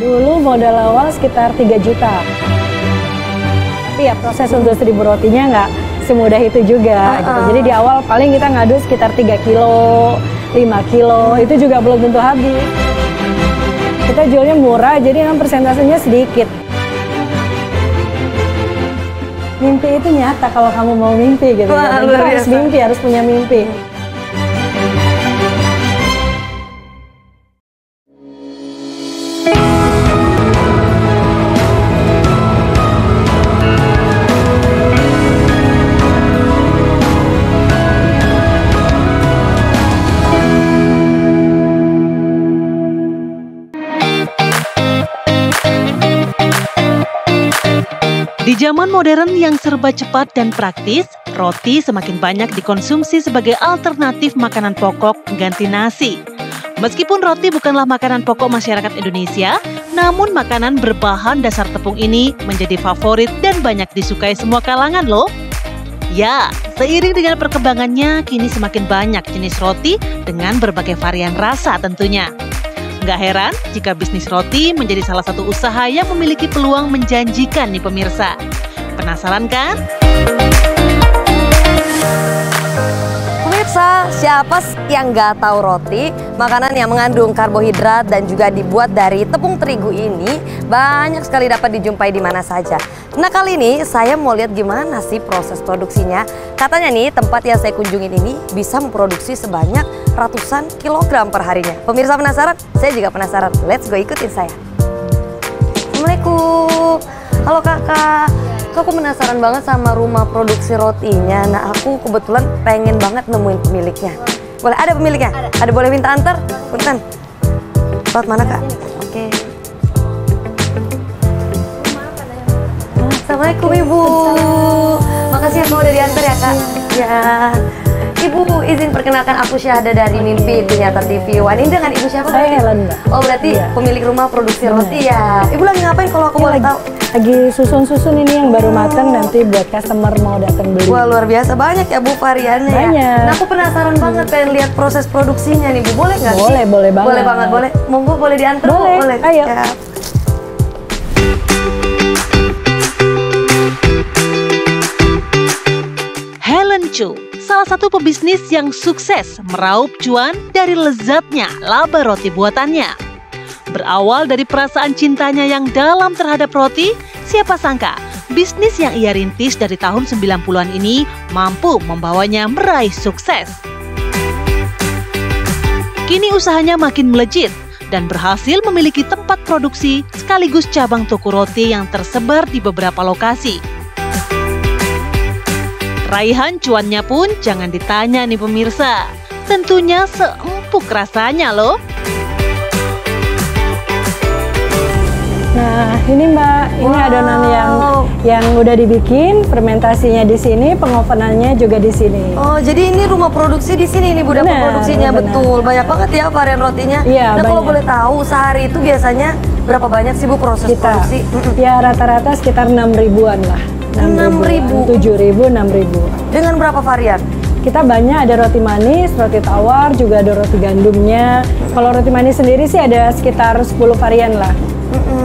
Dulu modal awal sekitar 3 juta. Tapi ya proses untuk 1000 rotinya nggak semudah itu juga gitu. Jadi di awal paling kita ngadu sekitar 3 kilo, 5 kilo, itu juga belum tentu habis. Kita jualnya murah, jadi memang persentasenya sedikit. Mimpi itu nyata kalau kamu mau mimpi gitu. Wah, Kita harus mimpi, harus punya mimpi. Di zaman modern yang serba cepat dan praktis, roti semakin banyak dikonsumsi sebagai alternatif makanan pokok pengganti nasi. Meskipun roti bukanlah makanan pokok masyarakat Indonesia, namun makanan berbahan dasar tepung ini menjadi favorit dan banyak disukai semua kalangan loh. Ya, seiring dengan perkembangannya, kini semakin banyak jenis roti dengan berbagai varian rasa tentunya. Nggak heran jika bisnis roti menjadi salah satu usaha yang memiliki peluang menjanjikan nih pemirsa. Penasaran kan? Pemirsa, siapa yang nggak tahu roti? Makanan yang mengandung karbohidrat dan juga dibuat dari tepung terigu ini banyak sekali dapat dijumpai di mana saja. Nah, kali ini saya mau lihat gimana sih proses produksinya. Katanya nih tempat yang saya kunjungin ini bisa memproduksi sebanyak ratusan kilogram per harinya. Pemirsa penasaran? Saya juga penasaran. Let's go, ikutin saya. Assalamualaikum. Halo kakak. Aku penasaran banget sama rumah produksi rotinya. Nah, aku kebetulan pengen banget nemuin pemiliknya. Boleh, ada pemiliknya? Ada boleh minta antar? Punten. Lewat mana kak? Oke. Assalamualaikum ibu. Makasih ya kalau udah diantar ya kak. Ya. Ibu izin perkenalkan, aku Syahda dari Mimpi Itu Nyata TV One. Ini dengan ibu siapa? Saya Helen, Mbak. Oh, berarti pemilik rumah produksi roti ya. Ibu lagi ngapain kalau aku boleh tahu? Lagi susun-susun ini yang baru matang, nanti buat customer mau datang beli. Wah, luar biasa banyak ya Bu variannya. Banyak. Ya. Nah, aku penasaran banget pengen lihat proses produksinya nih Bu. Boleh nggak sih? Boleh banget. Boleh banget, boleh. Monggo boleh diantar Bu? Boleh. Ayo. Ya. Helen Chu, salah satu pebisnis yang sukses meraup cuan dari lezatnya laba roti buatannya. Berawal dari perasaan cintanya yang dalam terhadap roti, siapa sangka bisnis yang ia rintis dari tahun 90-an ini mampu membawanya meraih sukses. Kini usahanya makin melejit dan berhasil memiliki tempat produksi sekaligus cabang toko roti yang tersebar di beberapa lokasi. Raihan cuannya pun jangan ditanya nih pemirsa, tentunya seempuk rasanya loh. Nah, ini Mbak, ini adonan yang udah dibikin, fermentasinya di sini, pengovenannya juga di sini. Oh, jadi ini rumah produksi di sini nih Bu, dapur produksinya. benar. Betul. Banyak banget ya varian rotinya. Iya, nah, kalau banyak. boleh tahu sehari itu biasanya berapa banyak sih Bu proses produksi? Ya rata-rata sekitar 6.000-an lah. 6.000? 7.000, 6.000. Dengan berapa varian? Kita banyak, ada roti manis, roti tawar, juga ada roti gandumnya. Kalau roti manis sendiri sih ada sekitar 10 varian lah.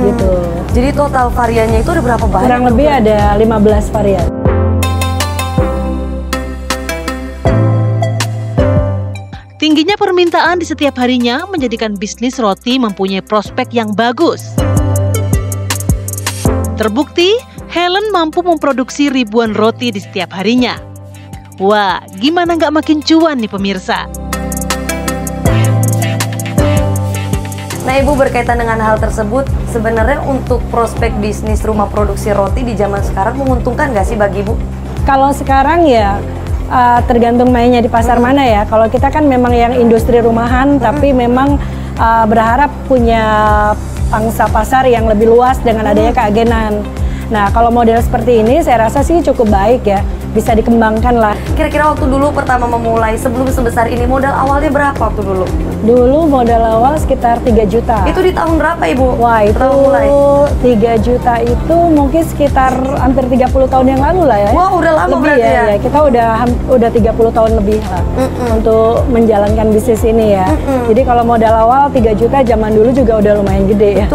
Gitu. Jadi total variannya itu ada berapa banyak? Kurang lebih ada 15 varian. Tingginya permintaan di setiap harinya menjadikan bisnis roti mempunyai prospek yang bagus. Terbukti, Helen mampu memproduksi ribuan roti di setiap harinya. Wah, gimana nggak makin cuan nih pemirsa? Nah Ibu, berkaitan dengan hal tersebut, sebenarnya untuk prospek bisnis rumah produksi roti di zaman sekarang menguntungkan nggak sih bagi Ibu? Kalau sekarang ya tergantung mainnya di pasar mana ya. Kalau kita kan memang yang industri rumahan, tapi memang berharap punya pangsa pasar yang lebih luas dengan adanya keagenan. Nah, kalau model seperti ini saya rasa sih cukup baik ya. bisa dikembangkan lah. Kira-kira waktu dulu pertama memulai sebelum sebesar ini modal awalnya berapa waktu dulu? Dulu modal awal sekitar 3 juta. Itu di tahun berapa Ibu? Wah, itu pertama mulai? 3 juta itu mungkin sekitar hampir 30 tahun yang lalu lah ya. Wah, udah lama lebih berarti ya? Ya. Kita udah 30 tahun lebih lah untuk menjalankan bisnis ini ya. Jadi kalau modal awal 3 juta zaman dulu juga udah lumayan gede ya.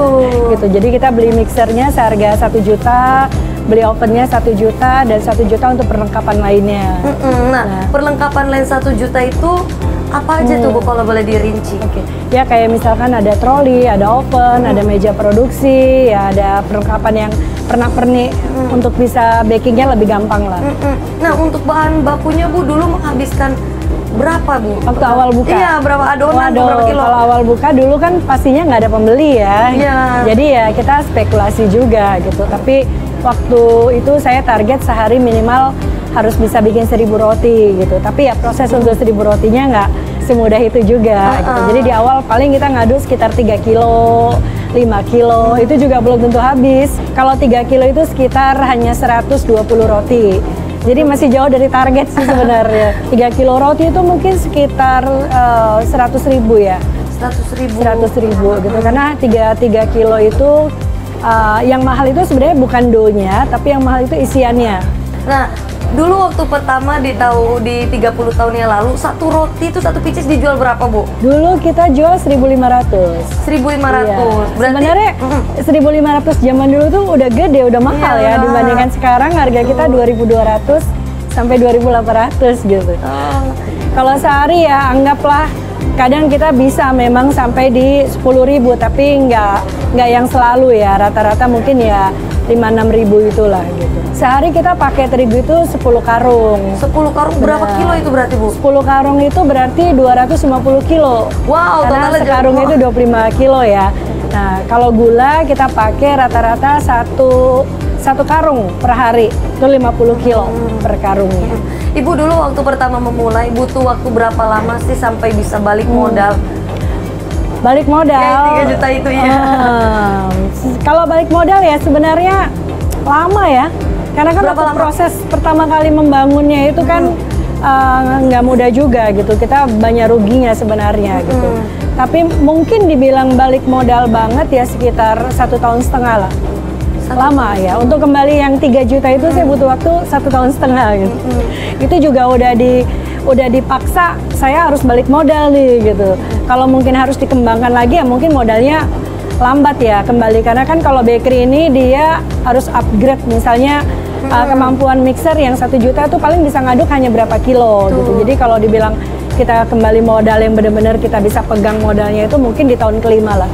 Gitu. Jadi kita beli mixernya seharga 1 juta, beli ovennya 1 juta, dan 1 juta untuk perlengkapan lainnya. Nah, perlengkapan lain 1 juta itu apa aja tuh Bu kalau boleh dirinci? Oke. Ya kayak misalkan ada troli, ada oven, ada meja produksi, ya ada perlengkapan yang pernak-pernik untuk bisa bakingnya lebih gampang lah. Nah, untuk bahan bakunya Bu dulu menghabiskan berapa Bu? Waktu awal buka? Iya, berapa adonan, Waduh, berapa kilo? kalau awal buka dulu kan pastinya nggak ada pembeli ya. Iya. Jadi ya kita spekulasi juga gitu. Tapi waktu itu saya target sehari minimal harus bisa bikin 1000 roti gitu. Tapi ya proses untuk 1000 rotinya nggak semudah itu juga gitu. Jadi di awal paling kita ngadu sekitar 3 kilo, 5 kilo, itu juga belum tentu habis. Kalau 3 kilo itu sekitar hanya 120 roti. Jadi masih jauh dari target sih sebenarnya. 3 kilo roti itu mungkin sekitar 100.000 ya. 100.000 gitu. Karena 3 kilo itu yang mahal itu sebenarnya bukan doughnya, tapi yang mahal itu isiannya. Nah, dulu waktu pertama di 30 tahun yang lalu, satu roti itu satu pieces dijual berapa Bu? Dulu kita jual 1.500. 1.500. Iya. Berarti Sebenarnya 1.500 zaman dulu tuh udah gede, udah mahal ya dibandingkan sekarang harga kita 2.200 sampai 2.800 gitu. Kalau sehari ya anggaplah kadang kita bisa memang sampai di 10.000, tapi nggak yang selalu ya, rata-rata mungkin ya 5-6 ribu itulah gitu. Sehari kita pakai terigu itu 10 karung. 10 karung berapa kilo itu berarti Bu? 10 karung itu berarti 250 kilo. Wow, karena totalnya sekarung itu 25 kilo ya. Nah, kalau gula kita pakai rata-rata satu karung per hari, itu 50 kilo per karungnya. Ibu dulu waktu pertama memulai butuh waktu berapa lama sih sampai bisa balik modal? Balik modal. Ya, 3 juta itu ya. Kalau balik modal ya sebenarnya lama ya. Karena kan waktu proses pertama kali membangunnya itu kan nggak mudah juga gitu. Kita banyak ruginya sebenarnya gitu. Tapi mungkin dibilang balik modal banget ya sekitar 1,5 tahun lah. Lama ya. Untuk kembali yang 3 juta itu saya butuh waktu 1,5 tahun gitu. Itu juga udah dipaksa saya harus balik modal nih gitu. Kalau mungkin harus dikembangkan lagi ya mungkin modalnya lambat ya kembali, karena kan kalau bakery ini dia harus upgrade misalnya kemampuan mixer yang 1 juta itu paling bisa ngaduk hanya berapa kilo gitu. Jadi kalau dibilang kita kembali modal yang benar-benar kita bisa pegang modalnya itu mungkin di tahun kelima lah.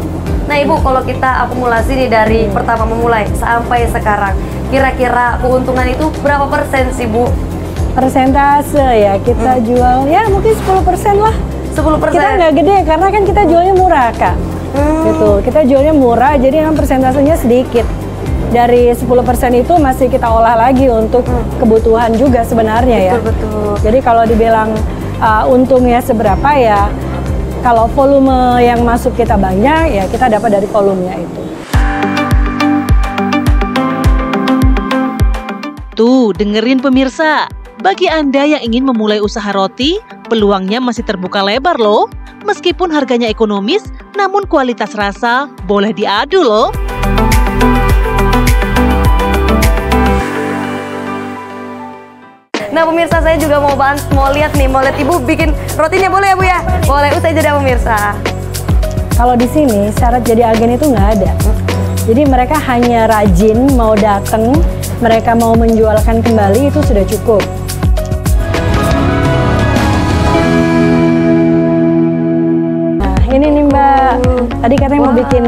Nah Ibu, kalau kita akumulasi nih dari pertama memulai sampai sekarang, kira-kira keuntungan itu berapa persen sih Bu? Persentase ya, kita jual ya mungkin 10% lah. 10%? Kita nggak gede karena kan kita jualnya murah Kak. Gitu. Kita jualnya murah jadi memang persentasenya sedikit. Dari 10% itu masih kita olah lagi untuk kebutuhan juga sebenarnya ya. Betul. Jadi kalau dibilang untungnya seberapa ya, kalau volume yang masuk kita banyak ya kita dapat dari volumenya itu. Tuh, dengerin pemirsa. Bagi Anda yang ingin memulai usaha roti, peluangnya masih terbuka lebar loh. Meskipun harganya ekonomis, namun kualitas rasa boleh diadu loh. Nah pemirsa, saya juga mau lihat Ibu bikin rotinya, boleh ya Bu ya? Boleh, usai jeda pemirsa. Kalau di sini syarat jadi agen itu nggak ada. Jadi mereka hanya rajin, mau datang, mereka mau menjualkan kembali itu sudah cukup. Nah ini nih Mbak, tadi katanya mau bikin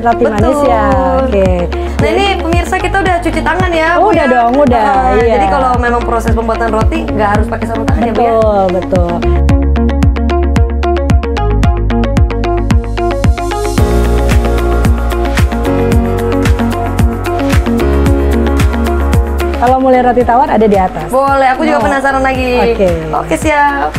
roti manis ya. Oke. Nah ini pemirsa kita udah cuci tangan ya Bu udah ya? dong, udah. Iya. Jadi kalau memang proses pembuatan roti nggak harus pakai sarung tangan ya Bu ya? Betul. Kalau mulai roti tawar ada di atas. Boleh, aku juga penasaran lagi. Oke, siap.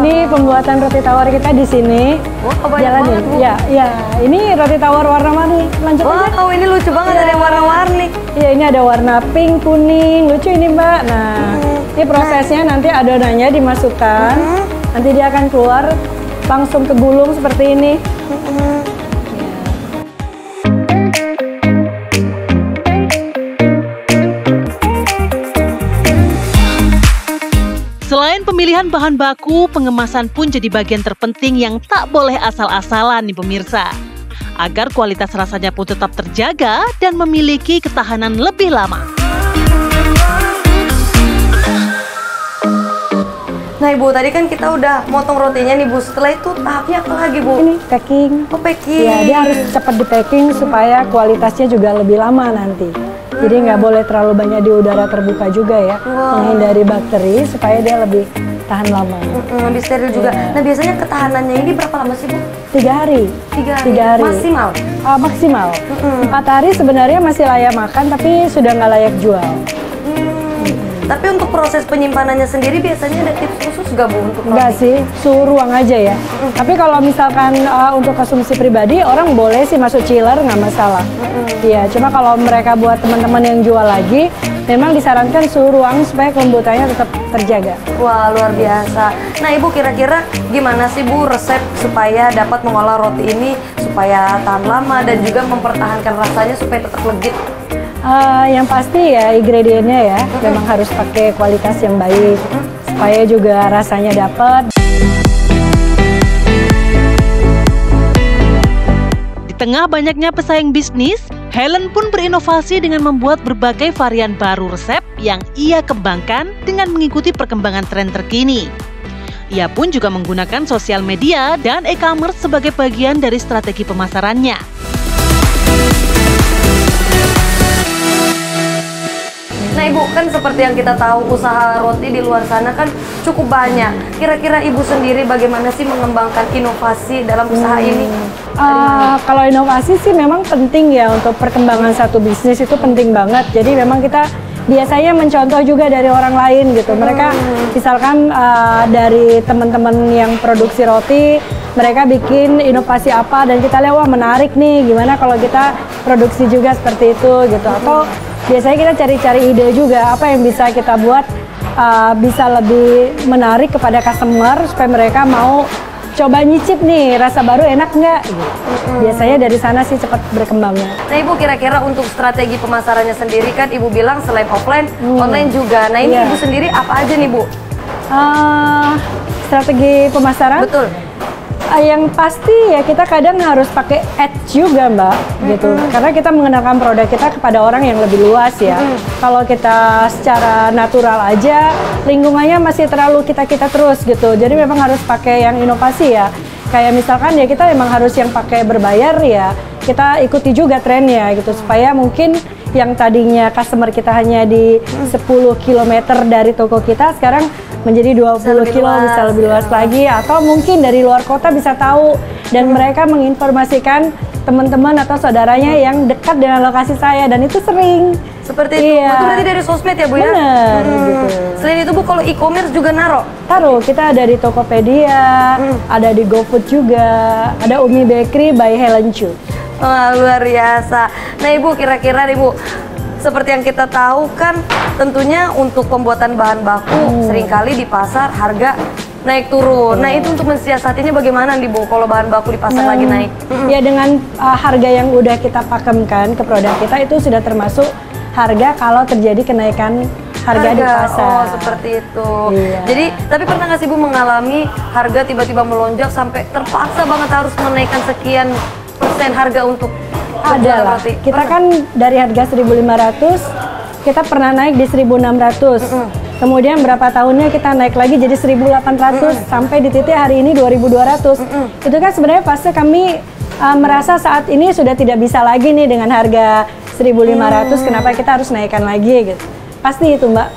Ini pembuatan roti tawar kita di sini. Wah, banyak Jalanin. banget, Bu. Ya, ini roti tawar warna-warni. Lanjut aja. Wow, ini lucu banget, ada yang warna-warni. Iya, ini ada warna pink, kuning, lucu ini Mbak. Nah, ini prosesnya nanti adonannya dimasukkan, nanti dia akan keluar langsung ke gulung seperti ini. Selain pemilihan bahan baku, pengemasan pun jadi bagian terpenting yang tak boleh asal-asalan nih pemirsa. Agar kualitas rasanya pun tetap terjaga dan memiliki ketahanan lebih lama. Nah Ibu, tadi kan kita udah motong rotinya nih Bu. Setelah itu tahapnya apa lagi Bu? Ini packing. Oh, packing. Ya, dia harus cepat di packing supaya kualitasnya juga lebih lama nanti. Jadi nggak boleh terlalu banyak di udara terbuka juga ya, menghindari bakteri supaya dia lebih tahan lama. Lebih steril juga. Nah biasanya ketahanannya ini berapa lama sih Bu? 3 hari. 3 hari. Maksimal? Maksimal. 4 hari sebenarnya masih layak makan, tapi sudah nggak layak jual. Tapi untuk proses penyimpanannya sendiri biasanya ada tips khusus nggak Bu untuk Enggak sih, suhu ruang aja ya. Tapi kalau misalkan untuk konsumsi pribadi, orang boleh sih masuk chiller, nggak masalah. Iya, cuma kalau mereka buat teman-teman yang jual lagi, memang disarankan suhu ruang supaya kelembutannya tetap terjaga. Wah, luar biasa. Nah Ibu, kira-kira gimana sih Bu resep supaya dapat mengolah roti ini supaya tahan lama dan juga mempertahankan rasanya supaya tetap legit? Yang pasti ya ingredientnya ya, memang harus pakai kualitas yang baik, supaya juga rasanya dapat. Di tengah banyaknya pesaing bisnis, Helen pun berinovasi dengan membuat berbagai varian baru resep yang ia kembangkan dengan mengikuti perkembangan tren terkini. Ia pun juga menggunakan sosial media dan e-commerce sebagai bagian dari strategi pemasarannya. Nah Ibu, kan seperti yang kita tahu usaha roti di luar sana kan cukup banyak. Kira-kira Ibu sendiri bagaimana sih mengembangkan inovasi dalam usaha ini? Kalau inovasi sih memang penting ya untuk perkembangan satu bisnis, itu penting banget. Jadi memang kita biasanya mencontoh juga dari orang lain gitu. Mereka misalkan dari teman-teman yang produksi roti, mereka bikin inovasi apa dan kita lihat wah menarik nih, gimana kalau kita produksi juga seperti itu gitu. Atau biasanya kita cari-cari ide juga apa yang bisa kita buat bisa lebih menarik kepada customer supaya mereka mau coba nyicip nih rasa baru enak nggak? Gitu. Biasanya dari sana sih cepat berkembangnya. Nah Ibu, kira-kira untuk strategi pemasarannya sendiri kan Ibu bilang selain offline, online juga. Nah ini Ibu sendiri apa aja nih Bu? Strategi pemasaran? Betul. Yang pasti ya kita kadang harus pakai ads juga Mbak, gitu. Karena kita mengenalkan produk kita kepada orang yang lebih luas ya. Kalau kita secara natural aja, lingkungannya masih terlalu kita-kita terus gitu. Jadi memang harus pakai yang inovasi ya. Kayak misalkan ya kita memang harus yang pakai berbayar ya. Kita ikuti juga trennya gitu supaya mungkin yang tadinya customer kita hanya di 10 km dari toko kita sekarang menjadi 20 kilo bisa lebih luas lagi, atau mungkin dari luar kota bisa tahu dan mereka menginformasikan teman-teman atau saudaranya yang dekat dengan lokasi saya, dan itu sering. Seperti itu, itu berarti dari sosmed ya Bu ya? Bener, gitu. Selain itu Bu, kalau e-commerce juga taruh, kita ada di Tokopedia, ada di GoFood juga, ada Umi Bakery by Helen Chu. Wah, luar biasa. Nah Ibu, kira-kira nih Bu, seperti yang kita tahu kan tentunya untuk pembuatan bahan baku seringkali di pasar harga naik turun. Nah itu untuk mensiasatinya bagaimana nih Bu kalau bahan baku di pasar lagi naik? Ya dengan harga yang udah kita pakemkan ke produk kita itu sudah termasuk harga kalau terjadi kenaikan harga di pasar. Oh seperti itu. Iya. Jadi tapi pernah nggak sih Bu mengalami harga tiba-tiba melonjak sampai terpaksa banget harus menaikkan sekian persen harga untuk ada lah. Kita kan dari harga 1.500 kita pernah naik di 1.600. Kemudian berapa tahunnya kita naik lagi jadi 1.800 sampai di titik hari ini 2.200. Itu kan sebenarnya pasti kami merasa saat ini sudah tidak bisa lagi nih dengan harga 1.500, kenapa kita harus naikkan lagi gitu. Pasti itu Mbak.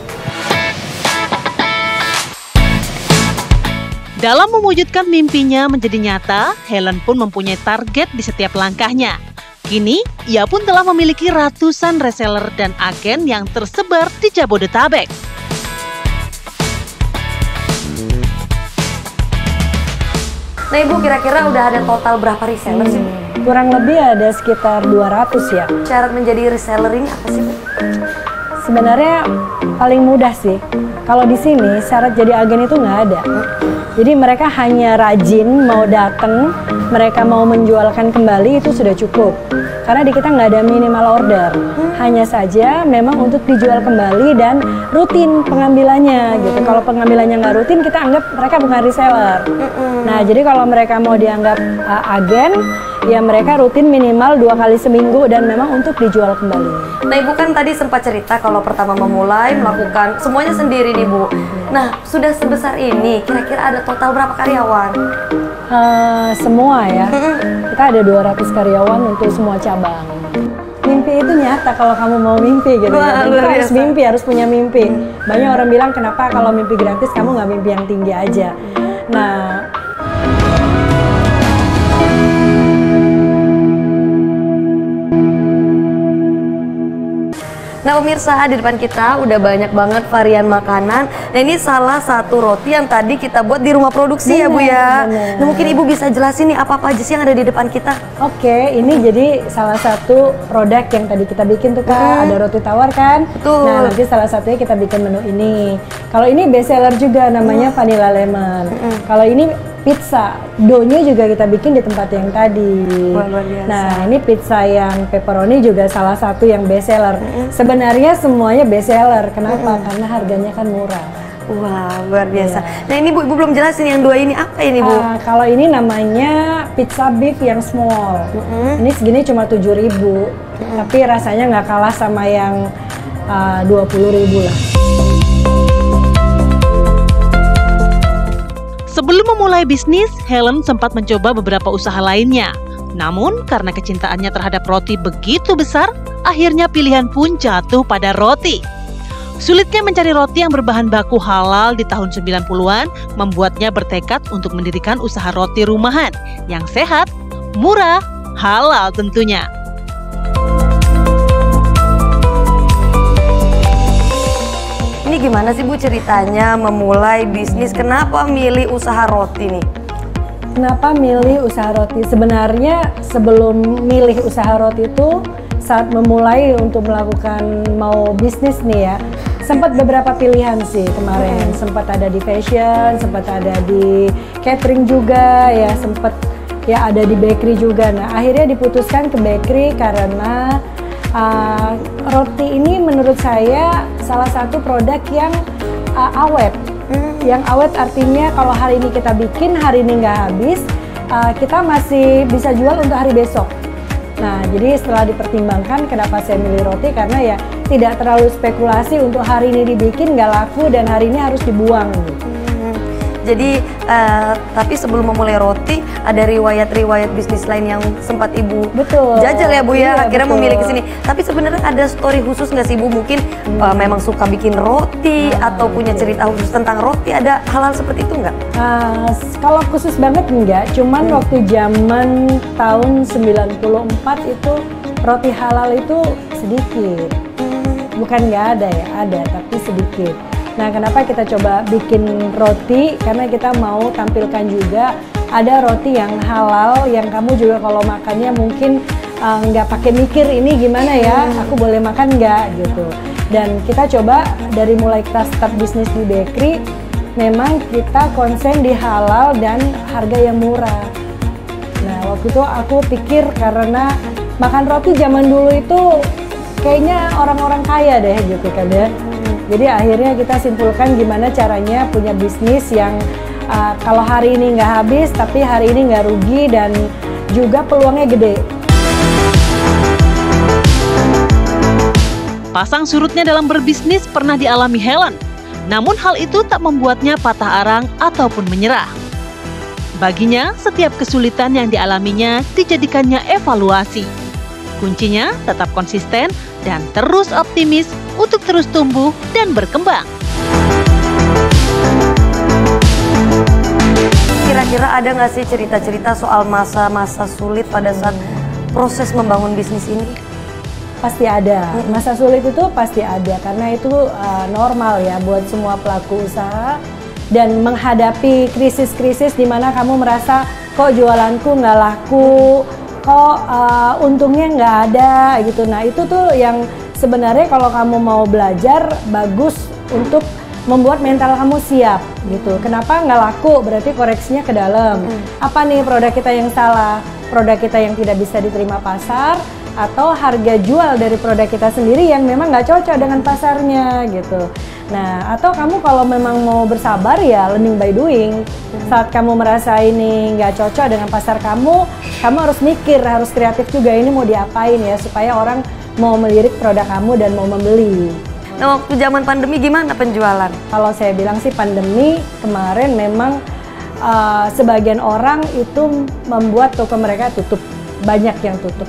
Dalam mewujudkan mimpinya menjadi nyata, Helen pun mempunyai target di setiap langkahnya. Kini, ia pun telah memiliki ratusan reseller dan agen yang tersebar di Jabodetabek. Nah Ibu, kira-kira udah ada total berapa reseller sih? Kurang lebih ada sekitar 200 ya. Syarat menjadi reseller ini apa sih Bu? Sebenarnya paling mudah sih. Kalau di sini syarat jadi agen itu nggak ada. Jadi mereka hanya rajin mau datang, mereka mau menjualkan kembali itu sudah cukup. Karena di kita nggak ada minimal order. Hanya saja memang untuk dijual kembali dan rutin pengambilannya gitu. Kalau pengambilannya nggak rutin, kita anggap mereka bukan reseller. Nah, jadi kalau mereka mau dianggap agen, ya mereka rutin minimal 2 kali seminggu dan memang untuk dijual kembali. Nah Ibu kan tadi sempat cerita kalau pertama memulai melakukan semuanya sendiri nih Bu. Nah sudah sebesar ini, kira-kira ada total berapa karyawan? Semua ya, kita ada 200 karyawan untuk semua cabang. Mimpi itu nyata kalau kamu mau mimpi gitu. Wah, Kita harus mimpi, harus punya mimpi. Banyak orang bilang kenapa kalau mimpi gratis kamu nggak mimpi yang tinggi aja. Nah, Nah pemirsa, di depan kita udah banyak banget varian makanan. Nah ini salah satu roti yang tadi kita buat di rumah produksi ya Bu ya. Bener. Nah mungkin Ibu bisa jelasin nih apa-apa aja sih yang ada di depan kita? Oke, ini jadi salah satu produk yang tadi kita bikin tuh Kak, ada roti tawar kan? Betul. Nah, nanti salah satunya kita bikin menu ini. Kalau ini best seller juga namanya vanilla lemon. Kalau ini pizza, dough-nya juga kita bikin di tempat yang tadi. Wah, luar biasa. Nah, ini pizza yang pepperoni juga salah satu yang best seller. Sebenarnya semuanya best seller. Kenapa? Karena harganya kan murah. Wah luar biasa. Nah ini Bu, Ibu belum jelasin yang dua ini apa ini Bu? Kalau ini namanya pizza beef yang small. Ini segini cuma 7.000, tapi rasanya nggak kalah sama yang 20.000 lah. Sebelum memulai bisnis, Helen sempat mencoba beberapa usaha lainnya. Namun, karena kecintaannya terhadap roti begitu besar, akhirnya pilihan pun jatuh pada roti. Sulitnya mencari roti yang berbahan baku halal di tahun 90-an membuatnya bertekad untuk mendirikan usaha roti rumahan yang sehat, murah, halal tentunya. Ini gimana sih Bu ceritanya memulai bisnis? Kenapa milih usaha roti nih? Kenapa milih usaha roti? Sebenarnya sebelum milih usaha roti itu, saat memulai untuk melakukan mau bisnis nih ya, sempat beberapa pilihan sih kemarin. Sempat ada di fashion, sempat ada di catering juga, ya sempat ya ada di bakery juga. Nah akhirnya diputuskan ke bakery karena roti ini menurut saya salah satu produk yang awet. Yang awet artinya kalau hari ini kita bikin, hari ini nggak habis, kita masih bisa jual untuk hari besok. Nah, jadi setelah dipertimbangkan kenapa saya milih roti, karena ya tidak terlalu spekulasi untuk hari ini dibikin nggak laku dan hari ini harus dibuang. Jadi, tapi sebelum memulai roti, ada riwayat-riwayat bisnis lain yang sempat Ibu jajal ya Bu ya, Iya, akhirnya betul. memilih ke sini. Tapi sebenarnya ada story khusus nggak sih Bu? Mungkin memang suka bikin roti atau punya cerita khusus tentang roti, ada hal-hal seperti itu nggak? Kalau khusus banget enggak, cuman waktu zaman tahun 94 itu roti halal itu sedikit. Bukan nggak ada ya, ada tapi sedikit. Nah kenapa kita coba bikin roti? Karena kita mau tampilkan juga ada roti yang halal, yang kamu juga kalau makannya mungkin nggak pakai mikir ini gimana ya, aku boleh makan nggak gitu. Dan kita coba dari mulai kita start bisnis di bakery, memang kita konsen di halal dan harga yang murah. Nah waktu itu aku pikir karena makan roti zaman dulu itu kayaknya orang-orang kaya deh gitu kan ya. Jadi akhirnya kita simpulkan gimana caranya punya bisnis yang kalau hari ini nggak habis tapi hari ini nggak rugi dan juga peluangnya gede. Pasang surutnya dalam berbisnis pernah dialami Helen. Namun hal itu tak membuatnya patah arang ataupun menyerah. Baginya, setiap kesulitan yang dialaminya dijadikannya evaluasi. Kuncinya tetap konsisten dan terus optimis untuk terus tumbuh dan berkembang. Kira-kira ada nggak sih cerita-cerita soal masa-masa sulit pada saat proses membangun bisnis ini? Pasti ada, masa sulit itu pasti ada karena itu normal ya buat semua pelaku usaha. dan menghadapi krisis-krisis di mana kamu merasa kok jualanku nggak laku, kok untungnya nggak ada gitu. Nah itu tuh yang sebenarnya kalau kamu mau belajar bagus untuk membuat mental kamu siap gitu. Kenapa nggak laku? Berarti koreksinya ke dalam. Apa nih produk kita yang salah? Produk kita yang tidak bisa diterima pasar, atau harga jual dari produk kita sendiri yang memang nggak cocok dengan pasarnya gitu. Nah, atau kamu kalau memang mau bersabar ya learning by doing. Saat kamu merasa ini nggak cocok dengan pasar kamu harus mikir, harus kreatif juga, ini mau diapain ya supaya orang mau melirik produk kamu dan mau membeli. Nah, waktu zaman pandemi gimana penjualan? Kalau saya bilang sih pandemi kemarin memang sebagian orang itu membuat toko mereka tutup, banyak yang tutup.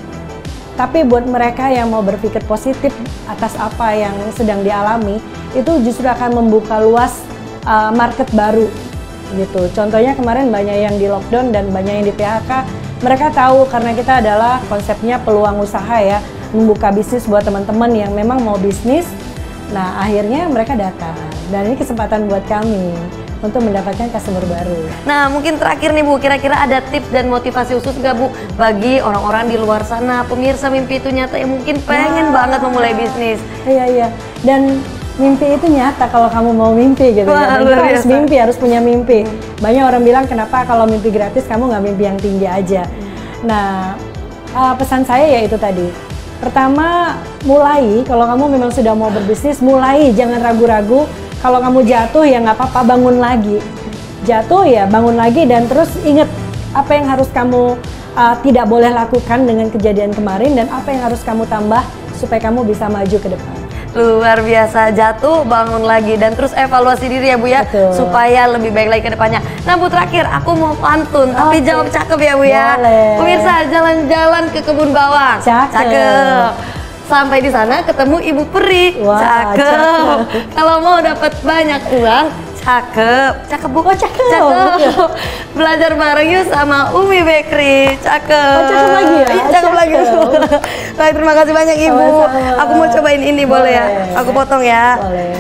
Tapi buat mereka yang mau berpikir positif atas apa yang sedang dialami, itu justru akan membuka luas market baru gitu. Contohnya kemarin banyak yang di lockdown dan banyak yang di PHK. Mereka tahu karena kita adalah konsepnya peluang usaha ya, membuka bisnis buat teman-teman yang memang mau bisnis. Nah akhirnya mereka datang dan ini kesempatan buat kami untuk mendapatkan customer baru. Nah mungkin terakhir nih Bu, kira-kira ada tips dan motivasi khusus nggak Bu bagi orang-orang di luar sana, pemirsa mimpi itu nyata yang mungkin pengen banget memulai bisnis? Iya, dan mimpi itu nyata kalau kamu mau mimpi gitu. Wah, Kita harus mimpi, harus punya mimpi. Banyak orang bilang kenapa kalau mimpi gratis kamu nggak mimpi yang tinggi aja. Nah pesan saya ya itu tadi. Pertama, mulai. Kalau kamu memang sudah mau berbisnis, mulai, jangan ragu-ragu. Kalau kamu jatuh ya nggak apa-apa, bangun lagi. Jatuh ya bangun lagi dan terus ingat apa yang harus kamu tidak boleh lakukan dengan kejadian kemarin dan apa yang harus kamu tambah supaya kamu bisa maju ke depan. Luar biasa, jatuh bangun lagi dan terus evaluasi diri ya Bu ya. Betul. Supaya lebih baik lagi ke depannya. Nah Bu, terakhir aku mau pantun tapi jawab cakep ya Bu ya. Boleh. Pemirsa, jalan-jalan ke kebun bawang. Cakep. Sampai di sana ketemu Ibu Peri. Wah, cakep. Kalau mau dapat banyak uang, cakep. Cakep Bu. Oh, cakep. Cakep. Belajar bareng yuk sama Umi Bakery. Cakep. Oh, cakep lagi ya? Iya, cakep lagi. Baik, terima kasih banyak Ibu. Sama-sama. Aku mau cobain ini boleh ya? Aku potong ya. Boleh.